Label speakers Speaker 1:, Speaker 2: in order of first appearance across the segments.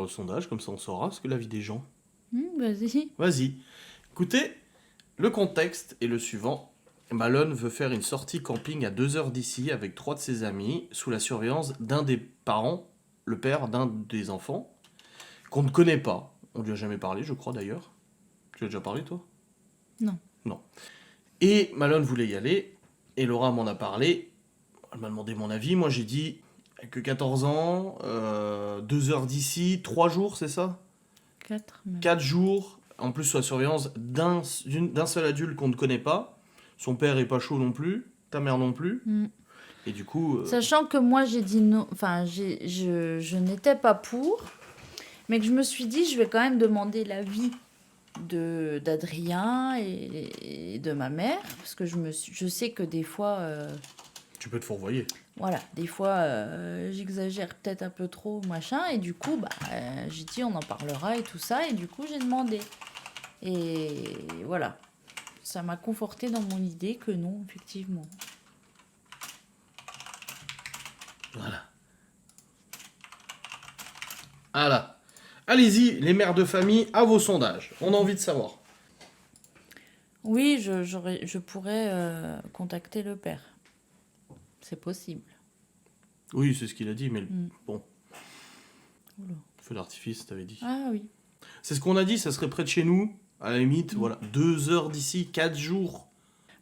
Speaker 1: au sondage, comme ça on saura ce que la vie des gens.
Speaker 2: Vas-y.
Speaker 1: Vas-y. Écoutez, le contexte est le suivant. Malone veut faire une sortie camping à 2 heures d'ici avec 3 de ses amis, sous la surveillance d'un des parents, le père d'un des enfants, qu'on ne connaît pas. On lui a jamais parlé, je crois d'ailleurs. Tu as déjà parlé, toi?
Speaker 2: Non.
Speaker 1: Non. Et Malone voulait y aller, et Laura m'en a parlé. Elle m'a demandé mon avis. Moi, j'ai dit que 14 ans, 2 heures d'ici, 3 jours, c'est ça?
Speaker 2: 4 même.
Speaker 1: 4 jours, en plus sous la surveillance d'un seul adulte qu'on ne connaît pas. Son père est pas chaud non plus, ta mère non plus. Et du coup...
Speaker 2: Sachant que moi, j'ai dit non. Enfin, je n'étais pas pour. Mais que je me suis dit, je vais quand même demander l'avis d'Adrien et de ma mère. Parce que je sais que des fois...
Speaker 1: Tu peux te fourvoyer.
Speaker 2: Voilà, des fois, j'exagère peut-être un peu trop, machin. Et du coup, j'ai dit, on en parlera et tout ça. Et du coup, j'ai demandé. Et voilà. Ça m'a conforté dans mon idée que non, effectivement.
Speaker 1: Voilà. Voilà. Allez-y, les mères de famille, à vos sondages. On a envie de savoir.
Speaker 2: Oui, je pourrais contacter le père. C'est possible.
Speaker 1: Oui, c'est ce qu'il a dit, mais bon.
Speaker 2: Oula.
Speaker 1: Feu d'artifice, t'avais dit.
Speaker 2: Ah oui.
Speaker 1: C'est ce qu'on a dit, ça serait près de chez nous. À la limite, voilà, 2 heures d'ici, 4 jours.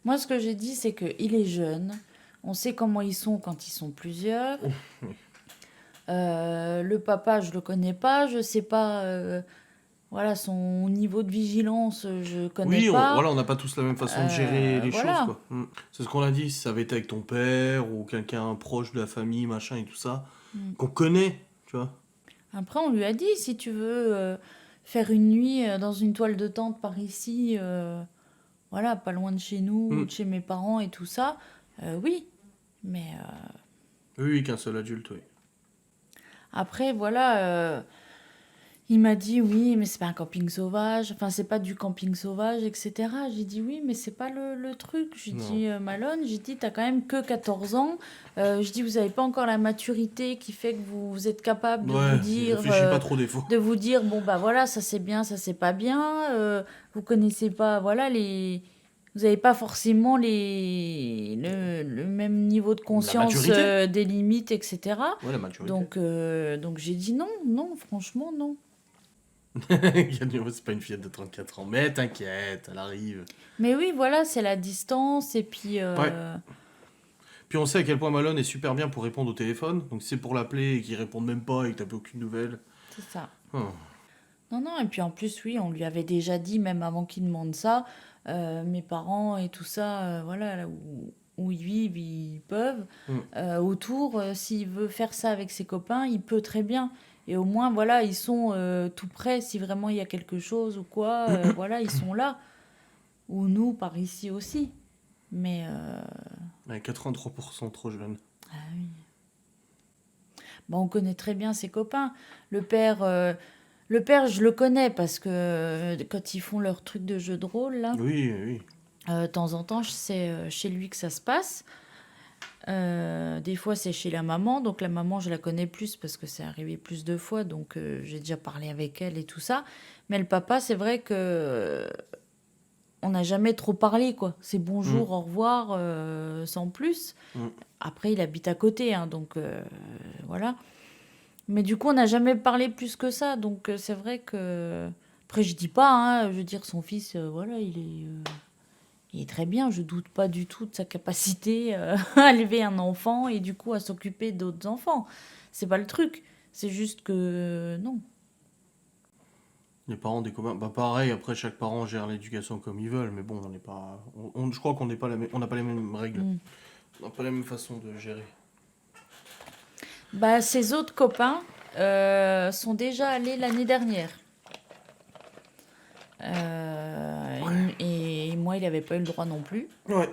Speaker 2: Moi, ce que j'ai dit, c'est qu'il est jeune. On sait comment ils sont quand ils sont plusieurs.
Speaker 1: Oh, oui.
Speaker 2: Le papa, je le connais pas. Je sais pas... voilà, son niveau de vigilance, je connais
Speaker 1: Oui,
Speaker 2: pas.
Speaker 1: voilà, on n'a pas tous la même façon de gérer les
Speaker 2: voilà.
Speaker 1: choses, quoi. C'est ce qu'on a dit, si ça avait été avec ton père ou quelqu'un proche de la famille, machin et tout ça, qu'on connaît, tu vois.
Speaker 2: Après, on lui a dit, si tu veux faire une nuit dans une toile de tente par ici, voilà, pas loin de chez nous, ou de chez mes parents et tout ça, oui. Mais
Speaker 1: Oui, qu'un seul adulte, oui.
Speaker 2: après, voilà, il m'a dit, oui, mais c'est pas un camping sauvage, enfin, c'est pas du camping sauvage, etc. J'ai dit, oui, mais c'est pas le truc. J'ai
Speaker 1: Non.
Speaker 2: dit, Malone, j'ai dit, t'as quand même que 14 ans. Je dis, vous avez pas encore la maturité qui fait que vous êtes capable de vous dire...
Speaker 1: réfléchis pas trop des fois.
Speaker 2: de vous dire, bon, bah voilà, ça c'est bien, ça c'est pas bien. Vous connaissez pas, voilà, les... Vous n'avez pas forcément le même niveau de conscience
Speaker 1: maturité.
Speaker 2: des limites, etc.
Speaker 1: Ouais, la maturité.
Speaker 2: Donc j'ai dit non, franchement, non.
Speaker 1: C'est pas une fillette de 34 ans, mais t'inquiète, elle arrive.
Speaker 2: Mais oui, voilà, c'est la distance, et puis...
Speaker 1: Ouais. Puis on sait à quel point Malone est super bien pour répondre au téléphone, donc si c'est pour l'appeler et qu'il réponde même pas et que t'as plus aucune nouvelle.
Speaker 2: C'est ça.
Speaker 1: Oh.
Speaker 2: Non, et puis en plus, oui, on lui avait déjà dit, même avant qu'il demande ça, mes parents et tout ça, voilà, là où ils vivent, ils peuvent. Autour, s'il veut faire ça avec ses copains, il peut très bien. Et au moins, voilà, ils sont tout près, si vraiment il y a quelque chose ou quoi, voilà, ils sont là. Ou nous, par ici aussi. Mais...
Speaker 1: 83% trop jeune.
Speaker 2: Ah oui. Bon, on connaît très bien ses copains. Le père, je le connais parce que quand ils font leur truc de jeu de rôle, là,
Speaker 1: Oui.
Speaker 2: de temps en temps, c'est chez lui que ça se passe. Des fois, c'est chez la maman. Donc, la maman, je la connais plus parce que c'est arrivé plus de fois. Donc, j'ai déjà parlé avec elle et tout ça. Mais le papa, c'est vrai que on n'a jamais trop parlé, quoi. C'est bonjour, au revoir, sans plus. Après, il habite à côté, hein, donc voilà. Mais du coup, on n'a jamais parlé plus que ça. Donc, c'est vrai que... Après, je dis pas, hein, je veux dire, son fils, voilà, il est très bien. Je doute pas du tout de sa capacité à élever un enfant et du coup à s'occuper d'autres enfants. C'est pas le truc. C'est juste que non.
Speaker 1: Les parents des copains, bah pareil, après chaque parent gère l'éducation comme ils veulent, mais bon, on n'est pas... je crois qu'on n'est pas on n'a pas les mêmes règles. On n'a pas la même façon de gérer.
Speaker 2: Bah, ses autres copains sont déjà allés l'année dernière. Et moi, il n'avait pas eu le droit non plus.
Speaker 1: Ouais.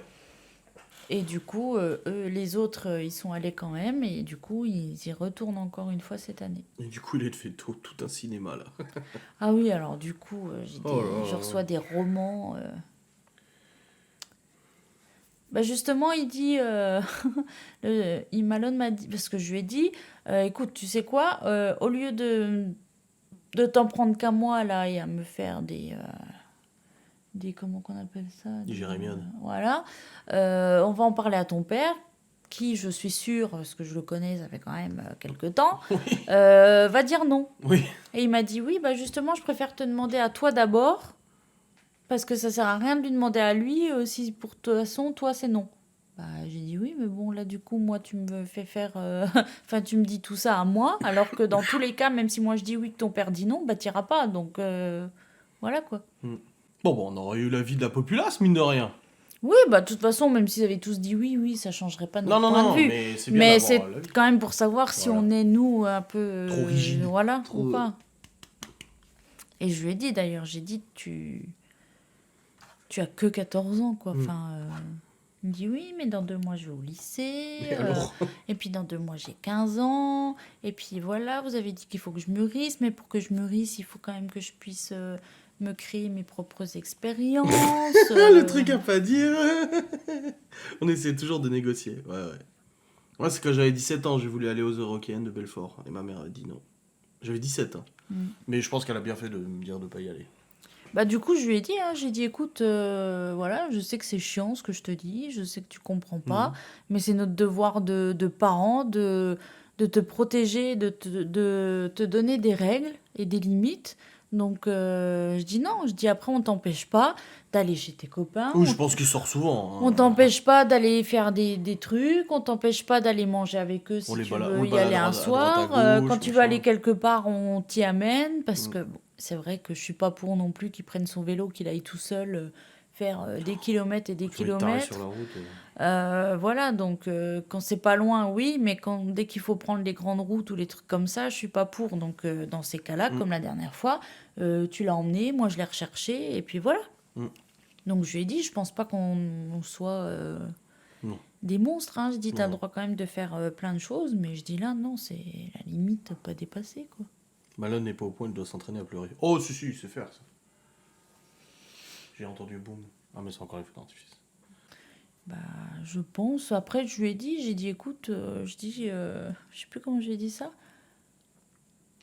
Speaker 2: Et du coup, eux, les autres, ils sont allés quand même. Et du coup, ils y retournent encore une fois cette année.
Speaker 1: Et du coup, il est fait tout un cinéma, là.
Speaker 2: Ah oui, alors du coup, je reçois
Speaker 1: là.
Speaker 2: des romans. Bah justement, il dit... Malone m'a dit... Parce que je lui ai dit, écoute, tu sais quoi, au lieu de de t'en prendre qu'à moi, là, et à me faire des comment qu'on appelle ça?
Speaker 1: Des jérémiades.
Speaker 2: Voilà. On va en parler à ton père, qui, je suis sûre, parce que je le connais, ça fait quand même quelques temps,
Speaker 1: Oui.
Speaker 2: va dire non.
Speaker 1: Oui.
Speaker 2: Et il m'a dit, oui, bah justement, je préfère te demander à toi d'abord, parce que ça sert à rien de lui demander à lui, si pour toute façon, toi, c'est non. Bah, j'ai dit oui, mais bon, là, du coup, moi, tu me fais faire... Enfin, tu me dis tout ça à moi, alors que dans tous les cas, même si moi, je dis oui, que ton père dit non, bah, t'iras pas. Donc, voilà, quoi.
Speaker 1: Bon, on aurait eu l'avis de la populace, mine de rien.
Speaker 2: Oui, bah, de toute façon, même s'ils avaient tous dit oui, oui, ça changerait pas notre point de vue.
Speaker 1: mais c'est bien
Speaker 2: Mais
Speaker 1: d'avoir
Speaker 2: c'est
Speaker 1: l'avis.
Speaker 2: quand même pour savoir si
Speaker 1: Voilà.
Speaker 2: on est, nous, un peu...
Speaker 1: Trop rigide.
Speaker 2: Voilà,
Speaker 1: Trop-
Speaker 2: ou pas. Et je lui ai dit, d'ailleurs, j'ai dit, tu as que 14 ans, quoi. Enfin, il me dit, oui, mais dans 2 mois, je vais au lycée.
Speaker 1: Et alors
Speaker 2: Et puis, dans 2 mois, j'ai 15 ans. Et puis, voilà, vous avez dit qu'il faut que je mûrisse. Mais pour que je mûrisse, il faut quand même que je puisse me créer mes propres expériences.
Speaker 1: Le truc à pas dire. On essaie toujours de négocier. Ouais. Moi, c'est quand j'avais 17 ans, j'ai voulu aller aux Eurockéennes de Belfort. Et ma mère a dit non. J'avais 17 ans. Mais je pense qu'elle a bien fait de me dire de pas y aller.
Speaker 2: Bah, du coup, je lui ai dit, j'ai dit, écoute, voilà, je sais que c'est chiant ce que je te dis, je sais que tu comprends pas, mais c'est notre devoir de parents de te protéger, de te donner des règles et des limites. Donc, je dis non, je dis après, on t'empêche pas d'aller chez tes copains.
Speaker 1: Oui, je pense qu'il sort souvent.
Speaker 2: On t'empêche pas d'aller faire des trucs, on t'empêche pas d'aller manger avec eux si
Speaker 1: On les
Speaker 2: tu
Speaker 1: balade-
Speaker 2: veux
Speaker 1: on le
Speaker 2: y aller
Speaker 1: balade
Speaker 2: un
Speaker 1: à
Speaker 2: soir.
Speaker 1: droite, à gauche,
Speaker 2: Quand tu veux
Speaker 1: machin.
Speaker 2: aller quelque part, on t'y amène. Parce que bon, c'est vrai que je suis pas pour non plus qu'il prenne son vélo, qu'il aille tout seul faire des kilomètres et des
Speaker 1: Faut être taré
Speaker 2: kilomètres.
Speaker 1: sur la route.
Speaker 2: Voilà, donc quand c'est pas loin, oui, mais dès qu'il faut prendre les grandes routes ou les trucs comme ça, je suis pas pour. Donc dans ces cas-là, comme la dernière fois, tu l'as emmené, moi je l'ai recherché, et puis voilà. Donc je lui ai dit, je pense pas qu'on soit
Speaker 1: Non.
Speaker 2: des monstres. Hein. Je dis, t'as le
Speaker 1: Non.
Speaker 2: droit quand même de faire plein de choses, mais je dis là, non, c'est la limite pas dépassée, quoi.
Speaker 1: Malone n'est pas au point, il doit s'entraîner à pleurer. Oh, si, il sait faire ça. J'ai entendu boum. Ah, mais c'est encore les feux d'artifice.
Speaker 2: Bah, je pense. Après, je lui ai dit, j'ai dit, écoute, je sais plus comment j'ai dit ça.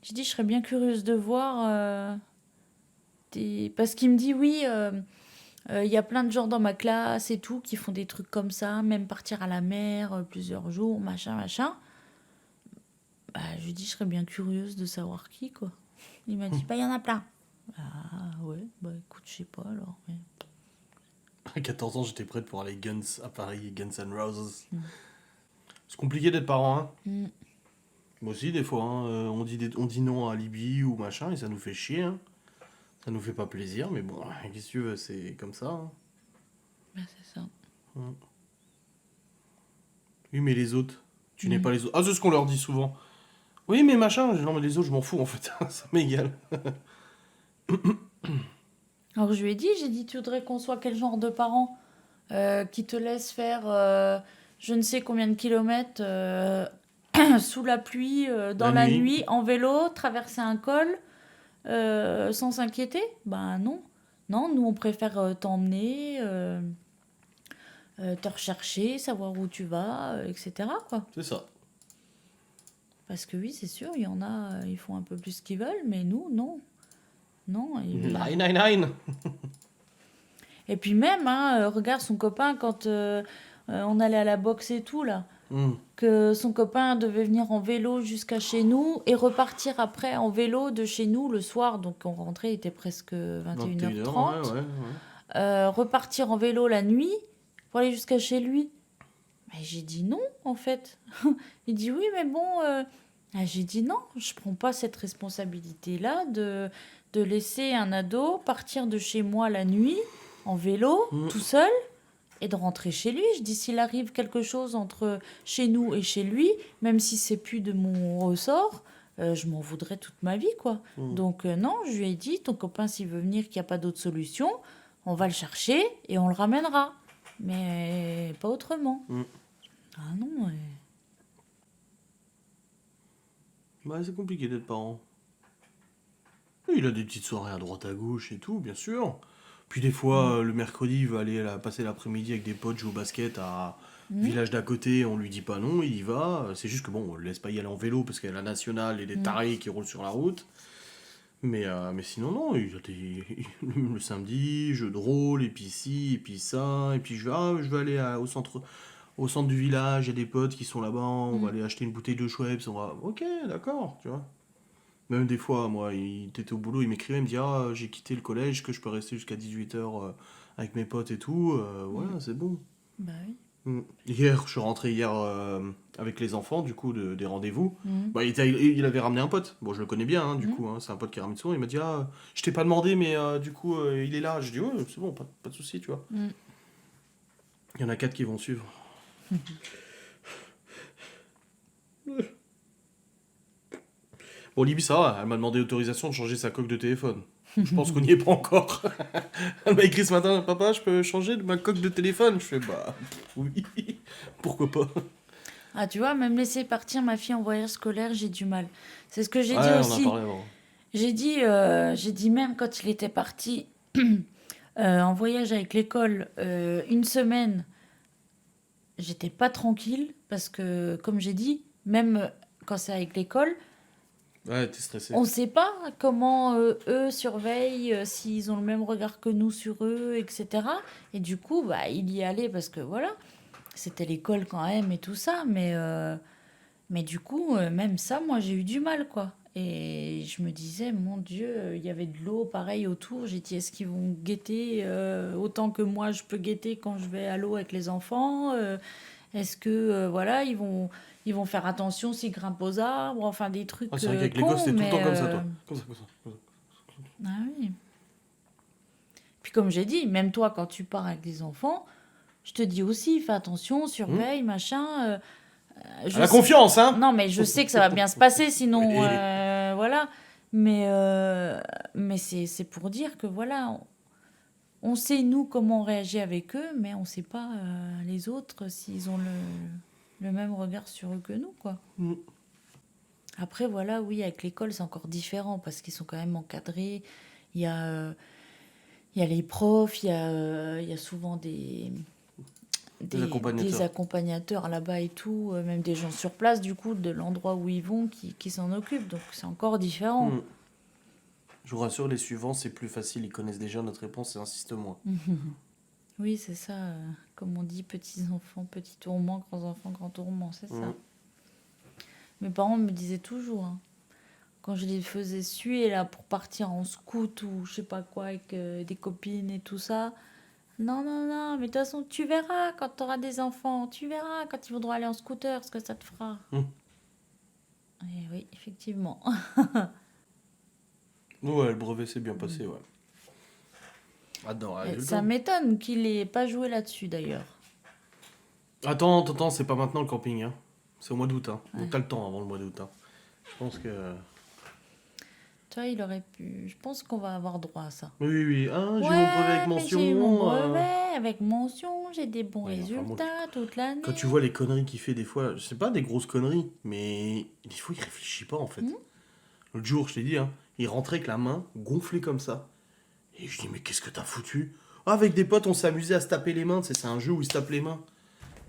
Speaker 2: J'ai dit, je serais bien curieuse de voir parce qu'il me dit, oui, il y a plein de gens dans ma classe et tout qui font des trucs comme ça, même partir à la mer plusieurs jours, machin, machin. Bah, je lui dis, je serais bien curieuse de savoir qui, quoi. Il m'a dit, bah, il y en a plein. Ah, ouais, bah, écoute, je sais pas, alors. Mais...
Speaker 1: À 14 ans, j'étais prête pour aller Guns à Paris, Guns N' Roses. C'est compliqué d'être parent, hein. Moi aussi, des fois, hein, on dit non à Libye ou machin, et ça nous fait chier, hein. Ça nous fait pas plaisir, mais bon, qu'est-ce que tu veux, c'est comme ça, hein.
Speaker 2: Bah, c'est ça.
Speaker 1: Oui, mais les autres, tu n'es pas les autres. Ah, c'est ce qu'on leur dit souvent. Oui, mais machin, non, mais les autres, je m'en fous, en fait, ça m'égale.
Speaker 2: Alors, je lui ai dit, tu voudrais qu'on soit quel genre de parents qui te laissent faire je ne sais combien de kilomètres sous la pluie, dans la nuit, en vélo, traverser un col sans s'inquiéter? Ben non. Non, nous, on préfère t'emmener, te rechercher, savoir où tu vas, etc., quoi.
Speaker 1: C'est ça.
Speaker 2: Parce que oui, c'est sûr, il y en a, ils font un peu plus ce qu'ils veulent, mais nous, non. Non.
Speaker 1: Nine.
Speaker 2: Et puis même, hein, regarde son copain quand on allait à la boxe et tout, là. Que son copain devait venir en vélo jusqu'à chez nous et repartir après en vélo de chez nous le soir. Donc on rentrait, il était presque 21h30.
Speaker 1: Ouais.
Speaker 2: Repartir en vélo la nuit pour aller jusqu'à chez lui. Mais j'ai dit non, en fait. Il dit oui, mais bon... J'ai dit non, je prends pas cette responsabilité-là de laisser un ado partir de chez moi la nuit en vélo, tout seul, et de rentrer chez lui. Je dis, s'il arrive quelque chose entre chez nous et chez lui, même si c'est plus de mon ressort, je m'en voudrais toute ma vie, quoi. Donc non, je lui ai dit, ton copain, s'il veut venir, qu'il n'y a pas d'autre solution, on va le chercher et on le ramènera. Mais pas autrement. Ah non,
Speaker 1: Bah, c'est compliqué d'être parent. Il a des petites soirées à droite à gauche et tout, bien sûr. Puis des fois, le mercredi, il va aller passer l'après-midi avec des potes jouer au basket à village d'à côté. On lui dit pas non, il y va. C'est juste que bon, on le laisse pas y aller en vélo parce qu'il y a la nationale et des tarés qui roulent sur la route. Mais sinon, non, il y a le samedi, jeu de rôle, et puis ci, et puis ça, et puis je vais aller au centre du village, il y a des potes qui sont là-bas, on va
Speaker 2: Mm.
Speaker 1: aller acheter une bouteille de Schweppes, on va... Ok, d'accord, tu vois. Même des fois, moi, il était au boulot, il m'écrivait, il me dit, ah, j'ai quitté le collège, que je peux rester jusqu'à 18h avec mes potes et tout,
Speaker 2: Mm.
Speaker 1: voilà, c'est bon.
Speaker 2: Bah oui.
Speaker 1: Hier, je suis rentré hier avec les enfants, du coup, des rendez-vous.
Speaker 2: Mm.
Speaker 1: Bah, il avait ramené un pote. Bon, je le connais bien, hein, du
Speaker 2: Mm.
Speaker 1: coup. Hein, c'est un pote qui a ramené souvent. Il m'a dit, ah, je t'ai pas demandé, mais du coup, il est là. Je dis, ouais, c'est bon, pas de souci, tu vois.
Speaker 2: Mm.
Speaker 1: Il y en a 4 qui vont suivre. Bon, Libye, ça va. Elle m'a demandé autorisation de changer sa coque de téléphone. Je pense qu'on n'y est pas encore. Elle m'a écrit ce matin, papa, je peux changer de ma coque de téléphone. Je fais, bah, oui, pourquoi pas.
Speaker 2: Ah, tu vois, même laisser partir ma fille en voyage scolaire, j'ai du mal. C'est ce que j'ai dit
Speaker 1: Ouais, on en a
Speaker 2: aussi.
Speaker 1: parlé avant.
Speaker 2: J'ai dit même quand il était parti en voyage avec l'école une semaine, j'étais pas tranquille parce que, comme j'ai dit, même quand c'est avec l'école,
Speaker 1: Ouais, t'es stressé.
Speaker 2: on sait pas comment eux surveillent, s'ils ont le même regard que nous sur eux, etc. Et du coup, bah, il y allait parce que voilà, c'était l'école quand même et tout ça, mais du coup, même ça, moi, j'ai eu du mal, quoi. Et je me disais, mon Dieu, il y avait de l'eau pareil autour. J'ai dit, est-ce qu'ils vont guetter autant que moi je peux guetter quand je vais à l'eau avec les enfants Est-ce que, voilà, ils vont faire attention s'ils grimpent aux arbres? Enfin, des
Speaker 1: Ah,
Speaker 2: trucs
Speaker 1: c'est vrai qu'avec les gosses,
Speaker 2: cons,
Speaker 1: t'es tout le
Speaker 2: mais...
Speaker 1: temps comme ça, toi. Comme ça, comme ça. Comme ça.
Speaker 2: Ah oui. Puis comme j'ai dit, même toi, quand tu pars avec des enfants, je te dis aussi, fais attention,
Speaker 1: Hmm.
Speaker 2: surveille, machin.
Speaker 1: À la confiance, hein.
Speaker 2: Non, mais je sais que ça va bien se passer, sinon,
Speaker 1: Oui.
Speaker 2: voilà. Mais c'est pour dire que voilà, on sait nous comment on réagit avec eux, mais on sait pas les autres s'ils ont le même regard sur eux que nous, quoi.
Speaker 1: Hmm.
Speaker 2: Après, voilà, oui, avec l'école, c'est encore différent parce qu'ils sont quand même encadrés. Il y a, euh, il y a les profs, il y a souvent
Speaker 1: Des
Speaker 2: des
Speaker 1: accompagnateurs.
Speaker 2: accompagnateurs là-bas et tout, même des gens sur place, du coup, de l'endroit où ils vont, qui s'en occupent. Donc, c'est encore différent.
Speaker 1: Hmm. Je vous rassure, les suivants, c'est plus facile. Ils connaissent déjà notre réponse et insistent moins.
Speaker 2: Oui, c'est ça. Comme on dit, petits-enfants, petits tourments, grands-enfants, grands tourments, c'est
Speaker 1: Hmm.
Speaker 2: ça. Mes parents me disaient toujours, hein, quand je les faisais suer là pour partir en scout ou je sais pas quoi avec des copines et tout ça. Non, non, non, mais de toute façon, tu verras quand tu auras des enfants, tu verras quand ils voudront aller en scooter, ce que ça te fera.
Speaker 1: Hmm.
Speaker 2: Et oui, effectivement.
Speaker 1: Ouais, le brevet s'est bien passé, ouais. Attends,
Speaker 2: Et
Speaker 1: j'ai le
Speaker 2: ça
Speaker 1: temps.
Speaker 2: m'étonne qu'il ait pas joué là-dessus d'ailleurs.
Speaker 1: Attends, c'est pas maintenant le camping, hein. C'est au mois d'août, hein.
Speaker 2: Ouais.
Speaker 1: Donc t'as le temps avant le mois d'août, hein. Je pense que...
Speaker 2: Tu vois, il aurait pu. Je pense qu'on va avoir droit à ça.
Speaker 1: Oui, oui, oui. Ah, j'ai eu mon brevet avec
Speaker 2: Ouais, mais j'ai eu mon
Speaker 1: mention.
Speaker 2: brevet avec mention, j'ai des bons
Speaker 1: Ouais, enfin, moi,
Speaker 2: résultats toute l'année.
Speaker 1: quand tu vois les conneries qu'il fait des fois, c'est pas des grosses conneries, mais des fois il réfléchit pas en fait.
Speaker 2: Hmm.
Speaker 1: L'autre jour, je t'ai dit, hein, il rentrait avec la main gonflée comme ça. Et je dis, mais qu'est-ce que t'as foutu? Ah, avec des potes, on s'est amusé à se taper les mains, tu sais, c'est un jeu où ils se tapent les mains.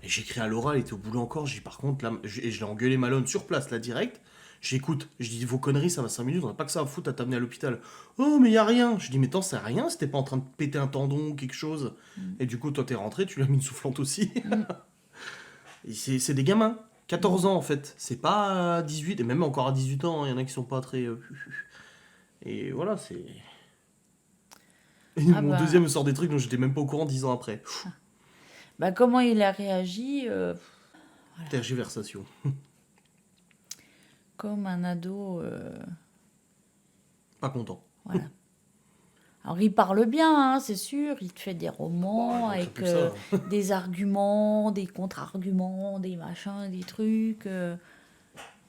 Speaker 1: Et j'écris à Laura, elle était au boulot encore, j'ai dit, par contre, là, et je l'ai engueulé Malone sur place, là, direct. J'écoute, je dis, vos conneries, ça va 5 minutes, on n'a pas que ça à foutre à t'amener à l'hôpital. Oh, mais y a rien. Je dis, mais t'en sais rien, si t'es pas en train de péter un tendon ou quelque chose. Et du coup, toi, t'es rentré, tu lui as mis une soufflante aussi.
Speaker 2: Mm.
Speaker 1: Et c'est des gamins, 14 ans en fait. C'est pas 18, et même encore à 18 ans, il y en a qui sont pas très. Et voilà, c'est. Et
Speaker 2: Ah
Speaker 1: mon
Speaker 2: bah,
Speaker 1: deuxième me sort des trucs dont j'étais même pas au courant 10 ans après.
Speaker 2: bah comment il a réagi
Speaker 1: Tergiversation.
Speaker 2: comme un ado.
Speaker 1: Pas content.
Speaker 2: Voilà. Alors il parle bien, hein, c'est sûr, il te fait des
Speaker 1: Bah,
Speaker 2: romans
Speaker 1: il manquerait
Speaker 2: avec
Speaker 1: plus que ça.
Speaker 2: des arguments, des contre-arguments, des machins, des trucs.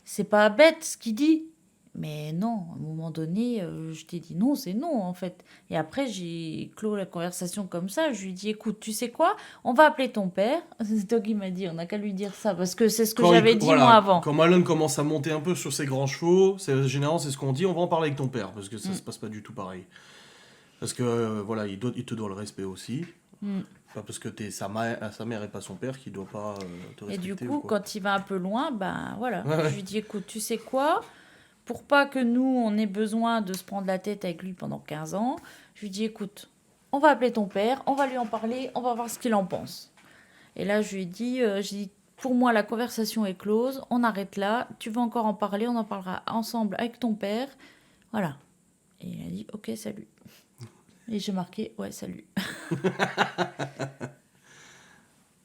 Speaker 2: C'est pas bête ce qu'il dit. Mais non, à un moment donné, je t'ai dit non, c'est non en fait. Et après, j'ai clos la conversation comme ça. Je lui ai dit, écoute, tu sais quoi? On va appeler ton père. C'est toi qui m'as dit, on n'a qu'à lui dire ça parce que c'est ce que j'avais dit moi avant.
Speaker 1: Quand Malone commence à monter un peu sur ses grands chevaux, généralement c'est ce qu'on dit, on va en parler avec ton père, parce que ça
Speaker 2: Mm.
Speaker 1: se passe pas du tout pareil. Parce que voilà, il te doit le respect aussi.
Speaker 2: Mm.
Speaker 1: Pas parce que t'es sa mère et pas son père qui doit pas te
Speaker 2: Et du
Speaker 1: respecter ou
Speaker 2: coup,
Speaker 1: quoi.
Speaker 2: quand il va un peu loin, ben voilà,
Speaker 1: Ouais, ouais.
Speaker 2: je lui dis, écoute, tu sais quoi? pour pas que nous, on ait besoin de se prendre la tête avec lui pendant 15 ans, je lui dis, écoute, on va appeler ton père, on va lui en parler, on va voir ce qu'il en pense. Et là, je lui ai dit, pour moi, la conversation est close, on arrête là, tu veux encore en parler, on en parlera ensemble avec ton père. Voilà. Et il a dit, ok, salut. Et j'ai marqué, ouais, salut.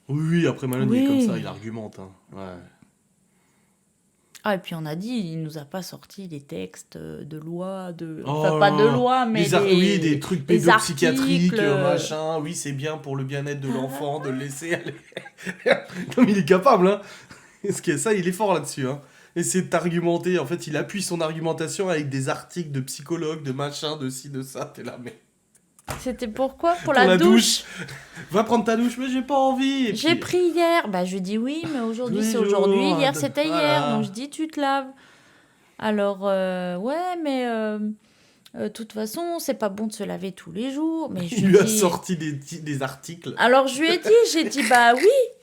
Speaker 1: Oui, après Malone, il est comme ça, il argumente. Hein. Ouais.
Speaker 2: Ah, et puis on a dit, il nous a pas sorti des textes de loi,
Speaker 1: Oh
Speaker 2: enfin pas de
Speaker 1: là,
Speaker 2: loi, mais
Speaker 1: oui, des trucs
Speaker 2: des
Speaker 1: pédopsychiatriques,
Speaker 2: articles.
Speaker 1: machin. Oui, c'est bien pour le bien-être de l'enfant de le laisser aller. Non, mais il est capable, hein. Parce que ça, il est fort là-dessus, hein. Essayer de t'argumenter. En fait, il appuie son argumentation avec des articles de psychologues, de machin, de ci, de ça. T'es là, mais.
Speaker 2: C'était pourquoi? Pour
Speaker 1: Pour
Speaker 2: la
Speaker 1: la
Speaker 2: douche.
Speaker 1: Va prendre ta douche, mais j'ai pas envie. Et
Speaker 2: J'ai
Speaker 1: puis,
Speaker 2: pris hier. Bah, je dis oui, mais aujourd'hui
Speaker 1: tous les
Speaker 2: c'est aujourd'hui.
Speaker 1: jours,
Speaker 2: Hier c'était hier.
Speaker 1: voilà.
Speaker 2: Donc je dis tu te laves. Alors, ouais, mais de toute façon, c'est pas bon de se laver tous les jours. Mais je
Speaker 1: Il lui a
Speaker 2: dis.
Speaker 1: sorti des articles.
Speaker 2: Alors je lui ai dit, j'ai dit bah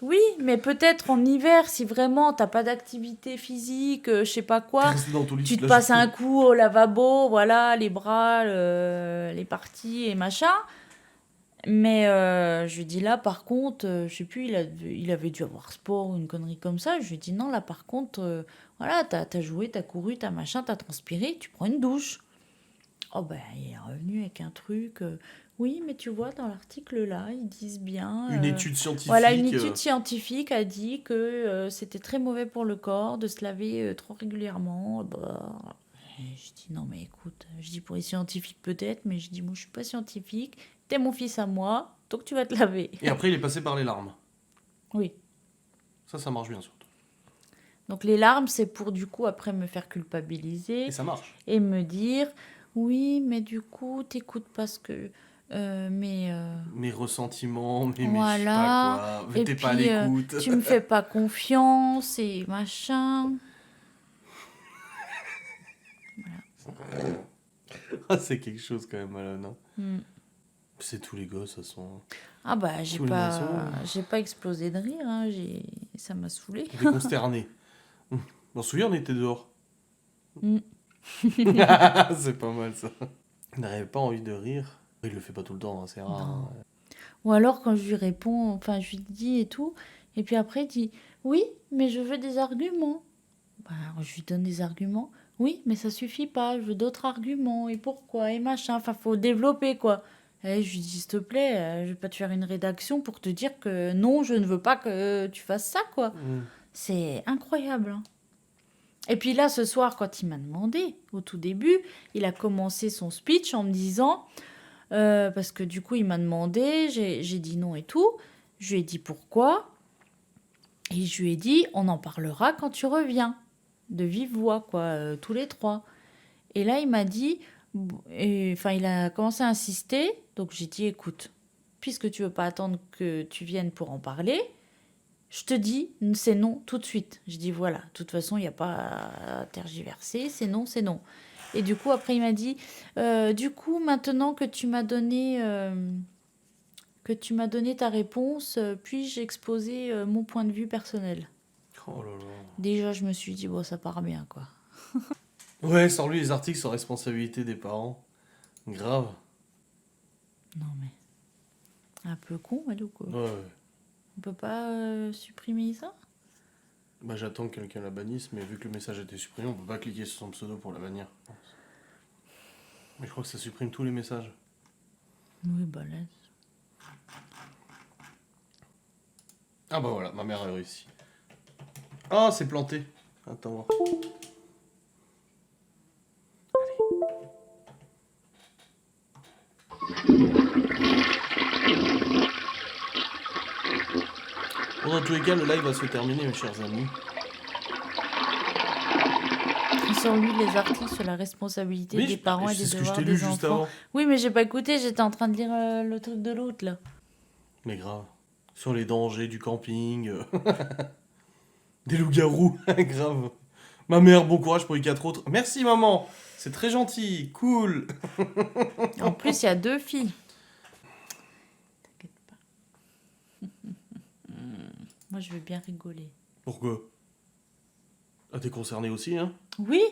Speaker 2: oui, mais peut-être en hiver, si vraiment t'as pas d'activité physique, je sais pas quoi,
Speaker 1: Reste dans ton lit
Speaker 2: tu
Speaker 1: toute
Speaker 2: te
Speaker 1: la
Speaker 2: passes un
Speaker 1: journée.
Speaker 2: coup au lavabo, voilà, les bras, les parties et machin. Mais je lui dis là, par contre, je sais plus, il avait dû avoir sport ou une connerie comme ça. Je lui dis non, là, par contre, voilà, t'as joué, t'as couru, t'as machin, t'as transpiré, tu prends une douche. Oh ben, il est revenu avec un truc. Oui, mais tu vois, dans l'article là, ils disent bien.
Speaker 1: Une étude scientifique.
Speaker 2: Voilà, une étude scientifique a dit que c'était très mauvais pour le corps de se laver trop régulièrement. Bah, et je dis non, mais écoute, je dis pour les scientifiques peut-être, mais je dis moi je suis pas scientifique. T'es mon fils à moi, donc tu vas te laver.
Speaker 1: Et après, il est passé par les larmes.
Speaker 2: Oui.
Speaker 1: Ça marche bien surtout.
Speaker 2: Donc les larmes, c'est pour du coup après me faire culpabiliser
Speaker 1: Et ça marche.
Speaker 2: et me dire oui, mais du coup t'écoutes pas ce que
Speaker 1: Mes ressentiments, mes je sais
Speaker 2: voilà.
Speaker 1: pas quoi.
Speaker 2: Et
Speaker 1: T'es pas à
Speaker 2: puis
Speaker 1: l'écoute.
Speaker 2: tu me fais pas confiance et machin.
Speaker 1: Ah, c'est quelque chose quand même, Malone. Hein.
Speaker 2: Hmm.
Speaker 1: C'est tous les gosses, ça sont.
Speaker 2: Ah bah j'ai
Speaker 1: Tous les
Speaker 2: pas
Speaker 1: massos.
Speaker 2: j'ai pas explosé de rire, hein. Ça m'a saoulé.
Speaker 1: T'es consterné. Je m'en souviens, on était dehors.
Speaker 2: Hmm.
Speaker 1: C'est pas mal ça. Il n'avait pas envie de rire. Il le fait pas tout le temps, hein, c'est rare.
Speaker 2: Non.
Speaker 1: Hein.
Speaker 2: Ou alors quand je lui réponds, enfin je lui dis et tout, et puis après il dit oui, mais je veux des arguments. Bah, alors, je lui donne des arguments. Oui, mais ça suffit pas, je veux d'autres arguments et pourquoi et machin. Enfin, faut développer quoi. Et je lui dis s'il te plaît, je vais pas te faire une rédaction pour te dire que non, je ne veux pas que tu fasses ça quoi. C'est incroyable. Hein. Et puis là, ce soir, quand il m'a demandé, au tout début, il a commencé son speech en me disant, parce que du coup, il m'a demandé, j'ai dit non et tout. Je lui ai dit pourquoi. Et je lui ai dit, on en parlera quand tu reviens. De vive voix, quoi, tous les trois. Et là, il m'a dit, enfin, il a commencé à insister. Donc j'ai dit, écoute, puisque tu veux pas attendre que tu viennes pour en parler, je te dis, c'est non tout de suite. Je dis, voilà, de toute façon, il n'y a pas à tergiverser, c'est non, c'est non. Et du coup, après, il m'a dit, du coup, maintenant que tu m'as donné ta réponse, puis-je exposer mon point de vue personnel?
Speaker 1: Oh là là.
Speaker 2: Déjà, je me suis dit, bon, ça part bien, quoi.
Speaker 1: Ouais, sans lui, les articles sont responsabilité des parents. Grave.
Speaker 2: Non, mais un peu con, elle, ou quoi?
Speaker 1: Ouais.
Speaker 2: On peut pas supprimer ça?
Speaker 1: Bah, j'attends que quelqu'un la bannisse, mais vu que le message a été supprimé, on peut pas cliquer sur son pseudo pour la bannir. Mais je crois que ça supprime tous les messages.
Speaker 2: Oui, bah là.
Speaker 1: Ah bah voilà, ma mère a réussi. Ah, c'est planté. Attends voir. Bon, dans tous les cas, le live va se terminer, mes chers amis.
Speaker 2: Sur lui, les articles sur la responsabilité des parents et
Speaker 1: c'est
Speaker 2: des
Speaker 1: ce que je
Speaker 2: devoirs
Speaker 1: t'ai lu
Speaker 2: des
Speaker 1: juste
Speaker 2: enfants.
Speaker 1: avant.
Speaker 2: Oui, mais j'ai pas écouté, j'étais en train de lire le truc de l'autre, là.
Speaker 1: Mais grave. Sur les dangers du camping. Des loups-garous, grave. Ma mère, bon courage pour les 4 autres. Merci maman, c'est très gentil, cool.
Speaker 2: En plus, il y a 2 filles. T'inquiète pas. Moi, je veux bien rigoler.
Speaker 1: Pourquoi? Ah, t'es concerné aussi, hein?
Speaker 2: Oui,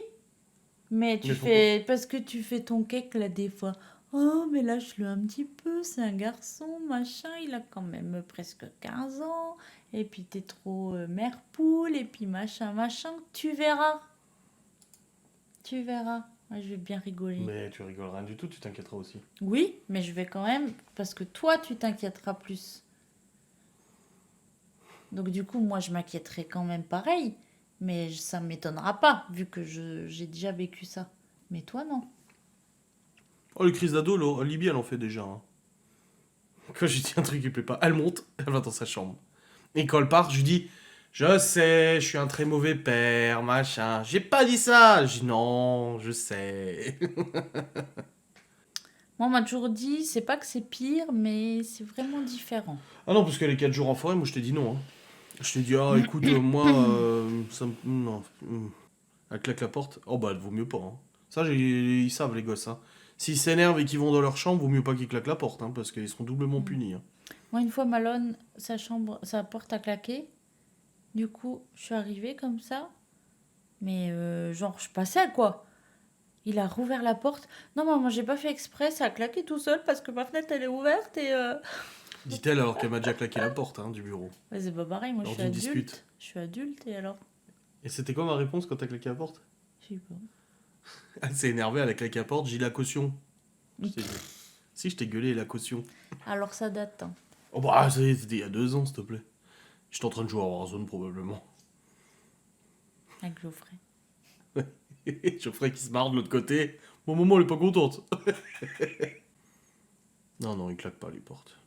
Speaker 2: Mais
Speaker 1: Mais pourquoi?
Speaker 2: parce que tu fais ton cake là des fois. Oh, mais lâche-le un petit peu, c'est un garçon, machin, il a quand même presque 15 ans. Et puis t'es trop mère poule, et puis machin, machin. Tu verras. Tu verras. Moi, je vais bien rigoler.
Speaker 1: Mais tu rigoles rien du tout, tu t'inquiéteras aussi.
Speaker 2: Oui, mais je vais quand même, parce que toi, tu t'inquiéteras plus. Donc du coup, moi, je m'inquiéterai quand même pareil. Mais ça ne m'étonnera pas, vu que j'ai déjà vécu ça. Mais toi, non.
Speaker 1: Oh, les crises d'ado, Libye, elle en fait déjà. Hein. Quand je dis un truc qui plaît pas, elle monte, elle va dans sa chambre. Et quand elle part, je lui dis, je sais, je suis un très mauvais père, machin. J'ai pas dit ça. Je dis non, je sais.
Speaker 2: Moi, on m'a toujours dit, c'est pas que c'est pire, mais c'est vraiment différent.
Speaker 1: Ah non, parce que les 4 jours en forêt, moi je t'ai dit non. Hein. Je t'ai dit, ah écoute, moi, ça me. Non. Elle claque la porte. Oh bah, elle vaut mieux pas. Hein. Ça, ils savent, les gosses. Hein. S'ils s'énervent et qu'ils vont dans leur chambre, vaut mieux pas qu'ils claquent la porte, hein, parce qu'ils seront doublement punis. Hein.
Speaker 2: Moi, une fois, Malone, sa chambre, sa porte a claqué. Du coup, je suis arrivée comme ça. Mais genre, je passais quoi. Il a rouvert la porte. Non, maman, j'ai pas fait exprès, ça a claqué tout seul parce que ma fenêtre, elle est ouverte et...
Speaker 1: Dit-elle alors qu'elle m'a déjà claqué la porte hein, du bureau.
Speaker 2: Ouais, c'est pas pareil, moi, je
Speaker 1: Lors
Speaker 2: suis
Speaker 1: d'une
Speaker 2: adulte.
Speaker 1: dispute.
Speaker 2: Je suis adulte et alors?
Speaker 1: Et c'était quoi ma réponse quand t'as claqué la porte?
Speaker 2: Je sais pas.
Speaker 1: Elle s'est énervée, elle a claqué la porte, j'ai dit la caution. Je t'ai dit. Si, je t'ai gueulé la caution.
Speaker 2: Alors, ça date, hein.
Speaker 1: Oh bah, c'était il y a 2 ans, s'il te plaît. J'étais en train de jouer à Warzone, probablement.
Speaker 2: Avec Geoffrey.
Speaker 1: Geoffrey qui se marre de l'autre côté. Bon, maman, elle est pas contente. Non, non, il claque pas les portes.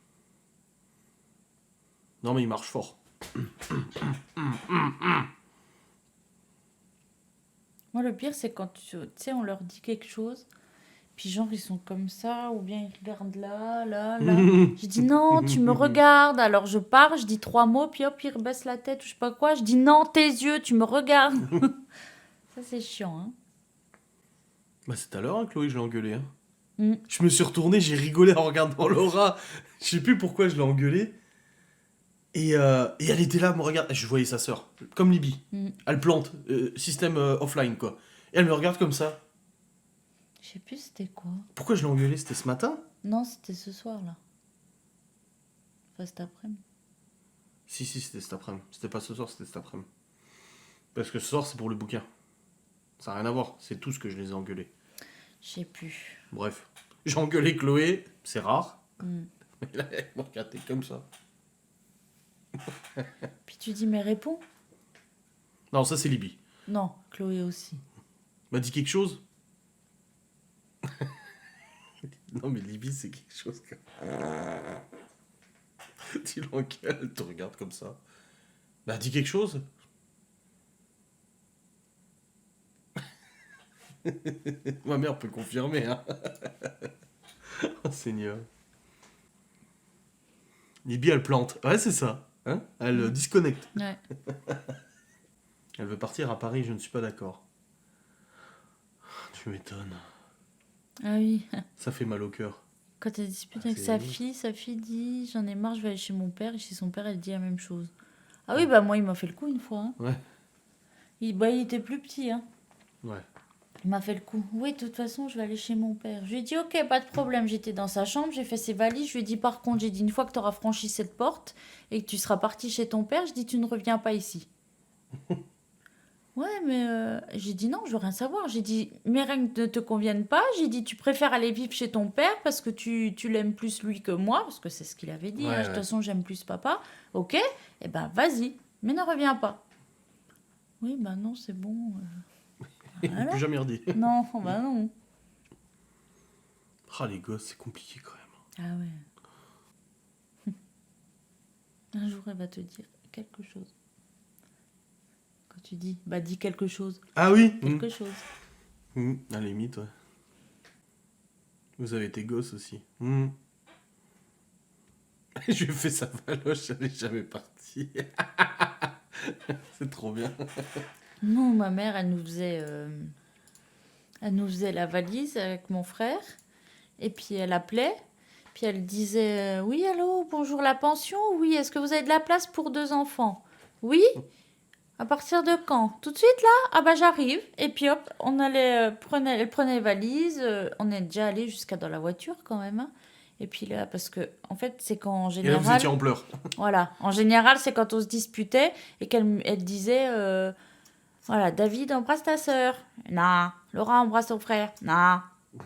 Speaker 1: Non, mais il marche fort.
Speaker 2: Moi, le pire, c'est quand, tu sais, on leur dit quelque chose, puis genre, ils sont comme ça, ou bien ils regardent là, là, là. Je dis non, tu me regardes. Alors, je pars, je dis 3 mots, puis hop, ils rebaissent la tête, ou je sais pas quoi. Je dis non, tes yeux, tu me regardes. Ça, c'est chiant, hein.
Speaker 1: Bah, c'est tout à l'heure, hein, Chloé, je l'ai engueulé. Hein.
Speaker 2: Mm.
Speaker 1: Je me suis retourné, j'ai rigolé en regardant Laura. Je sais plus pourquoi je l'ai engueulée. Et elle était là, me regarde. Je voyais sa sœur, comme Libye.
Speaker 2: Mm.
Speaker 1: Elle plante, système offline, quoi. Et elle me regarde comme ça.
Speaker 2: Je sais plus c'était quoi.
Speaker 1: Pourquoi je l'ai engueulée? C'était ce matin?
Speaker 2: Non, c'était ce soir, là. Enfin, cet après-midi.
Speaker 1: Si, c'était cet après-midi. C'était pas ce soir, c'était cet après-midi. Parce que ce soir, c'est pour le bouquin. Ça n'a rien à voir, c'est tout ce que je les ai engueulés.
Speaker 2: Je sais plus.
Speaker 1: Bref. J'ai engueulé Chloé, c'est rare.
Speaker 2: Mm.
Speaker 1: Mais là, elle m'a regardé comme ça.
Speaker 2: Puis tu dis, mais réponds.
Speaker 1: Non, ça c'est Libye.
Speaker 2: Non, Chloé aussi.
Speaker 1: M'a dit quelque chose? Non, mais Libye, c'est quelque chose. Tu l'engueules, elle te regarde comme ça. Bah, dis quelque chose. Ma mère peut confirmer, hein. Oh, Seigneur. Libye, elle plante. Ouais, c'est ça. Hein, elle disconnecte.
Speaker 2: Ouais.
Speaker 1: Elle veut partir à Paris, je ne suis pas d'accord. Tu m'étonnes.
Speaker 2: Ah oui.
Speaker 1: Ça fait mal au cœur.
Speaker 2: Quand elle dispute
Speaker 1: Ah,
Speaker 2: avec
Speaker 1: c'est
Speaker 2: sa fille dit, j'en ai marre, je vais aller chez mon père. Et chez son père, elle dit la même chose. Ah oui, bah moi, il m'a fait le coup une fois. Hein.
Speaker 1: Ouais.
Speaker 2: Il était plus petit. Hein.
Speaker 1: Ouais.
Speaker 2: Il m'a fait le coup. Oui, de toute façon, je vais aller chez mon père. Je lui ai dit, ok, pas de problème. J'étais dans sa chambre, j'ai fait ses valises. Je lui ai dit, par contre, j'ai dit, une fois que tu auras franchi cette porte et que tu seras parti chez ton père, je dis, tu ne reviens pas ici. Ouais, mais j'ai dit non, je veux rien savoir. J'ai dit, mes règles ne te conviennent pas. J'ai dit, tu préfères aller vivre chez ton père parce que tu l'aimes plus lui que moi, parce que c'est ce qu'il avait dit.
Speaker 1: Ouais,
Speaker 2: Hein. De toute façon, j'aime plus papa. Ok, eh ben vas-y, mais ne reviens pas. Oui, ben non, c'est bon. Voilà.
Speaker 1: Plus jamais redit.
Speaker 2: Non, bah non.
Speaker 1: Ah, les gosses, c'est compliqué quand même.
Speaker 2: Ah ouais. Un jour, elle va te dire quelque chose. Quand tu dis, bah dis quelque chose.
Speaker 1: Ah oui.
Speaker 2: Quelque chose.
Speaker 1: À la limite, ouais. Vous avez été gosse aussi. Je lui ai fait sa valoche, elle est jamais partie. C'est trop bien.
Speaker 2: Non, ma mère, elle nous faisait la valise avec mon frère. Et puis elle appelait. Puis elle disait oui, allô, bonjour la pension. Oui, est-ce que vous avez de la place pour 2 enfants? Oui. À partir de quand? Tout de suite là? Ah bah j'arrive. Et puis hop, on allait, elle prenait les valises. On est déjà allé jusqu'à dans la voiture quand même, hein. Et puis là, parce que en fait, c'est quand en
Speaker 1: Et là, vous
Speaker 2: général,
Speaker 1: étiez en pleurs.
Speaker 2: voilà, en général, c'est quand on se disputait et elle disait, voilà, David embrasse ta sœur. Non. Laura embrasse ton frère. Non.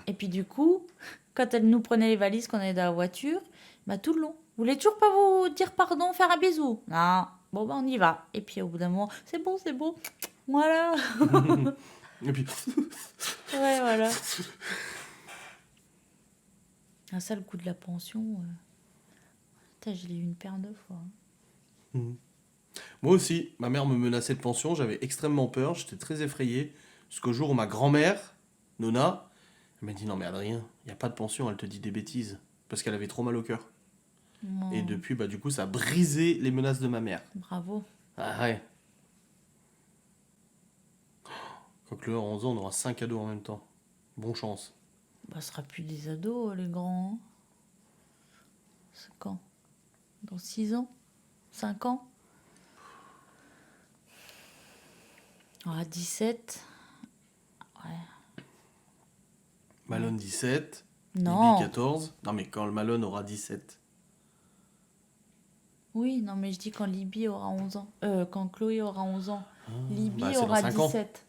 Speaker 2: Et puis du coup, quand elle nous prenait les valises, qu'on allait dans la voiture, bah tout le long, vous voulez toujours pas vous dire pardon, faire un bisou? Non. Bon bah on y va. Et puis au bout d'un moment, c'est bon, voilà.
Speaker 1: Et puis,
Speaker 2: Ouais, voilà. Ah, ça, le coup de la pension, putain, je l'ai eu une paire de fois, hein.
Speaker 1: moi aussi, ma mère me menaçait de pension, j'avais extrêmement peur, j'étais très effrayé. Jusqu'au jour où ma grand-mère, Nona, elle m'a dit non mais Adrien, il n'y a pas de pension, elle te dit des bêtises. Parce qu'elle avait trop mal au cœur.
Speaker 2: Non.
Speaker 1: Et depuis, bah du coup, ça a brisé les menaces de ma mère.
Speaker 2: Bravo.
Speaker 1: Ah ouais. Quoique le 11 ans, on aura 5 ados en même temps. Bon chance.
Speaker 2: Bah, ce sera plus des ados, les grands, hein. C'est quand? Dans 6 ans? 5 ans? On aura 17. Ouais.
Speaker 1: Malone 17,
Speaker 2: Non.
Speaker 1: Libby 14. Non mais quand le Malone aura 17.
Speaker 2: Oui, non, mais je dis quand Libby aura 11 ans. Quand Chloé aura 11 ans. Libby
Speaker 1: bah, c'est dans
Speaker 2: aura
Speaker 1: 5 ans.
Speaker 2: 17.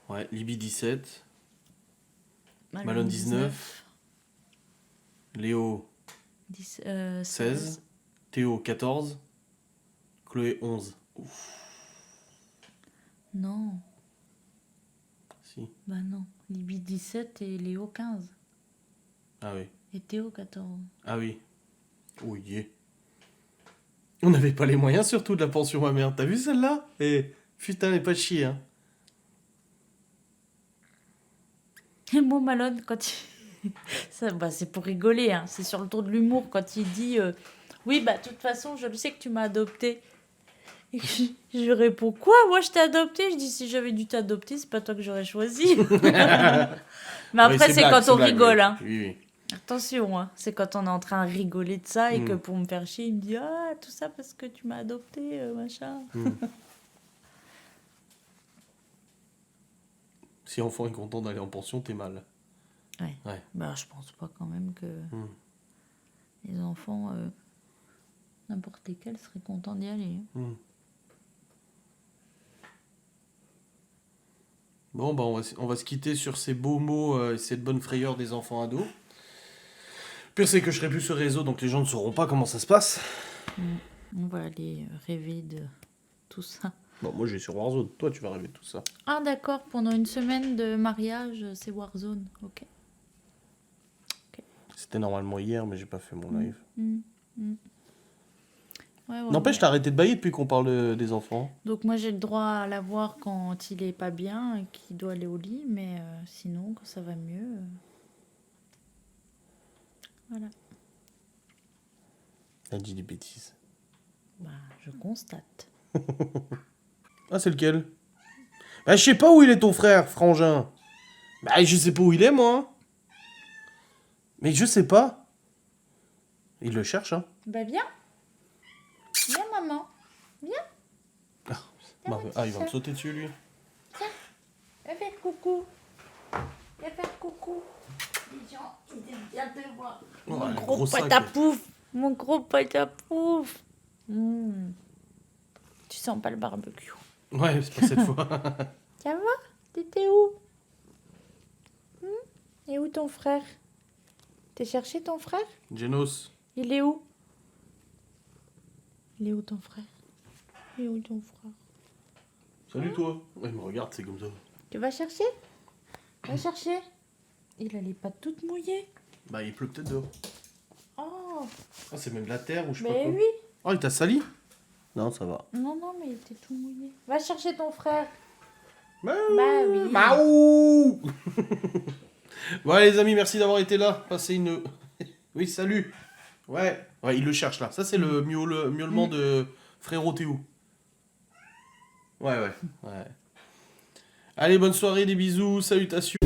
Speaker 1: Ouais, Libby 17, Malone 19, Léo 16, Théo 14, Chloé 11.
Speaker 2: Non,
Speaker 1: Si.
Speaker 2: bah non. Libby 17 et Léo 15.
Speaker 1: Ah oui.
Speaker 2: Et Théo 14.
Speaker 1: Ah oui. Oui. Yeah. On n'avait pas les moyens surtout de la pension ma mère. T'as vu celle-là? Eh, putain, elle est pas chier, hein.
Speaker 2: Et moi, Malone, quand il... Ça, bah, c'est pour rigoler, hein. C'est sur le ton de l'humour quand il dit oui, bah, de toute façon, je le sais que tu m'as adopté. Et je réponds quoi? Moi, je t'ai adopté? Je dis si j'avais dû t'adopter, c'est pas toi que j'aurais choisi. Mais après,
Speaker 1: Oui,
Speaker 2: c'est
Speaker 1: blague,
Speaker 2: quand on
Speaker 1: blague,
Speaker 2: rigole,
Speaker 1: oui.
Speaker 2: hein.
Speaker 1: Oui, oui.
Speaker 2: Attention, hein. C'est quand on est en train de rigoler de ça et que
Speaker 1: Mm.
Speaker 2: pour me faire chier, il me dit ah, tout ça parce que tu m'as adopté, machin.
Speaker 1: Si enfant est content d'aller en pension, t'es mal.
Speaker 2: Ouais.
Speaker 1: Ouais.
Speaker 2: Bah, je pense pas quand même que
Speaker 1: Mm.
Speaker 2: les enfants, n'importe lesquels, seraient contents d'y aller, hein.
Speaker 1: Mm. Bon, bah on va se quitter sur ces beaux mots et cette bonne frayeur des enfants ados. Le pire, c'est que je serai plus sur réseau, donc les gens ne sauront pas comment ça se passe.
Speaker 2: On va aller rêver de tout ça.
Speaker 1: Bon, moi, j'ai sur Warzone. Toi, tu vas rêver de tout ça.
Speaker 2: Ah d'accord, pendant une semaine de mariage, c'est Warzone, ok.
Speaker 1: C'était normalement hier, mais j'ai pas fait mon live.
Speaker 2: Ouais, ouais,
Speaker 1: N'empêche,
Speaker 2: ouais.
Speaker 1: t'as arrêté de bailler depuis qu'on parle des enfants.
Speaker 2: Donc moi j'ai le droit à la voir quand il est pas bien et qu'il doit aller au lit, mais sinon quand ça va mieux, voilà.
Speaker 1: Elle dit des bêtises.
Speaker 2: Bah je constate.
Speaker 1: Ah, c'est lequel? Bah, je sais pas où il est ton frère, frangin. Bah, je sais pas où il est, moi. Mais je sais pas. Il le cherche, hein.
Speaker 2: Bah viens. Viens maman.
Speaker 1: Ah, il va me sauter dessus, lui.
Speaker 2: Viens faire coucou. Viens faire coucou. Les gens, ils aiment bien te voir.
Speaker 1: Oh,
Speaker 2: Mon
Speaker 1: le
Speaker 2: gros
Speaker 1: gros sac.
Speaker 2: pote à pouf. Mon gros pote à pouf. Tu sens pas le barbecue.
Speaker 1: Ouais, c'est pas cette fois.
Speaker 2: Ça va? T'étais où? Et où ton frère? T'es cherché ton frère?
Speaker 1: Genos.
Speaker 2: Il est où? Il est où ton frère? Il est où ton frère?
Speaker 1: Salut, toi. Ouais, me regarde, c'est comme ça.
Speaker 2: Tu vas chercher? Va chercher. Il a les pattes toutes mouillées.
Speaker 1: Bah, il pleut peut-être dehors.
Speaker 2: Oh,
Speaker 1: Ah, c'est même de la terre ou je sais pas
Speaker 2: mais
Speaker 1: quoi.
Speaker 2: oui.
Speaker 1: Oh, il t'a sali? Non, ça va.
Speaker 2: Non, non, mais il était tout mouillé. Va chercher ton frère.
Speaker 1: Maou.
Speaker 2: Bah oui.
Speaker 1: Maou. Bon, allez, les amis, merci d'avoir été là. Passez une... Oui, salut. Ouais, il le cherche, là. Ça, c'est le miaulement de frérot Théo. Ouais. Allez, bonne soirée, des bisous, salutations.